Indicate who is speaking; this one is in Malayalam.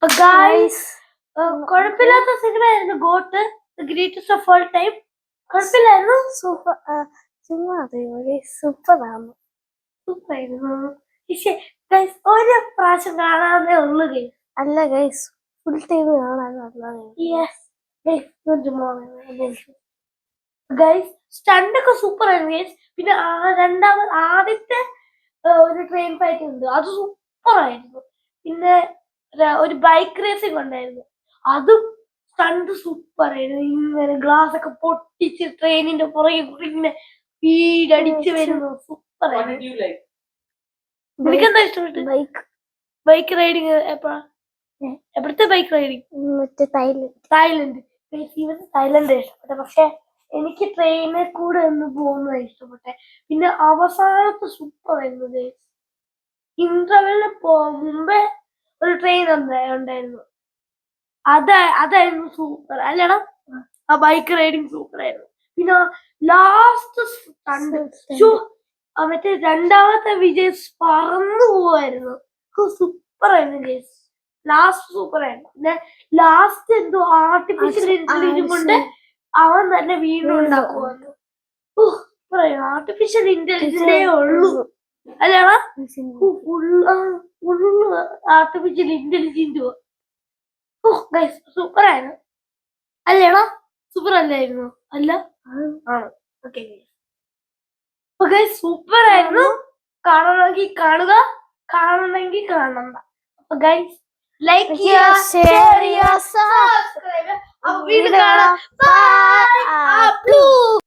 Speaker 1: ഗൈസ് കുഴപ്പമില്ലാത്ത സിനിമയായിരുന്നു got greatest of all time. കുഴപ്പമില്ലായിരുന്നു.
Speaker 2: സൂപ്പർ സൂപ്പറാണ്.
Speaker 1: സൂപ്പറായിരുന്നു. പക്ഷേ ഗൈസ് ഒരു പ്രാവശ്യം കാണാനേ ഉള്ളു ഗൈസ്.
Speaker 2: അല്ല ഗൈസ് ഫുൾ ടൈം കാണാൻ
Speaker 1: ഗൈസ് സ്റ്റണ്ട് ഒക്കെ സൂപ്പർ ആയിരുന്നു ഗൈസ്. പിന്നെ ആദ്യത്തെ ഒരു ട്രെയിൻ ഫൈറ്റ് ഉണ്ട്, അത് സൂപ്പർ ആയിരുന്നു. പിന്നെ ഒരു ബൈക്ക് റേസിംഗ് ഉണ്ടായിരുന്നു, അതും സ്റ്റണ്ട് സൂപ്പർ ആയിരുന്നു. ഇങ്ങനെ ഗ്ലാസ് ഒക്കെ പൊട്ടിച്ച് ട്രെയിനിന്റെ പുറകെ കൂടി ഇങ്ങനെ വീടടിച്ച് വരുന്നു, സൂപ്പർ ആയിരുന്നു. എനിക്കെന്താ ഇഷ്ടപ്പെട്ടു? ബൈക്ക് റൈഡിങ് എപ്പോഴത്തെ ബൈക്ക് റൈഡിങ്? തായ്ലൻഡ് ഇഷ്ടപ്പെട്ടെ. പക്ഷെ എനിക്ക് ട്രെയിനിൽ കൂടെ ഒന്ന് പോകുന്നതാണ് ഇഷ്ടപ്പെട്ടെ. പിന്നെ അവസാനത്തെ സൂപ്പർ ആയിരുന്നു. ഇന്റർവെല്ലിന് മുമ്പേ ഒരു ട്രെയിൻ ഉണ്ടായിരുന്നു, അതായിരുന്നു സൂപ്പർ അല്ലടാ. ആ ബൈക്ക് റൈഡിങ് സൂപ്പർ ആയിരുന്നു. പിന്നെ ലാസ്റ്റ് മറ്റേ രണ്ടാമത്തെ വിജയ് പറന്നു പോവായിരുന്നു, സൂപ്പർ ആയിരുന്നു ഗൈസ്. ലാസ്റ്റ് സൂപ്പർ ആയിരുന്നു. പിന്നെ ലാസ്റ്റ് എന്തോ ആർട്ടിഫിഷ്യൽ ഇന്റലിജൻസ് കൊണ്ട് അവൻ തന്നെ വീണ്ടും ഉണ്ടാക്കുവായിരുന്നു. ആർട്ടിഫിഷ്യൽ ഇന്റലിജൻസേ ഉള്ളൂ അല്ലേടാ, ആർട്ടിഫിഷ്യൽ ഇന്റലിജൻസ്. സൂപ്പർ ആയിരുന്നു അല്ലേടാ, സൂപ്പർ അല്ലായിരുന്നു? അല്ല ആണ്. ഓക്കെ സൂപ്പർ ആയിരുന്നു. കാണണമെങ്കിൽ കാണുക, കാണണമെങ്കിൽ കാണണ്ട. അപ്പൊ ഗൈസ് ലൈക്ക് ചെയ്യുക, ഷെയർ ചെയ്യുക, സബ്സ്ക്രൈബ് ചെയ്യുക. അപ്പൊ വീണ്ടും കാണാം. ബൈ.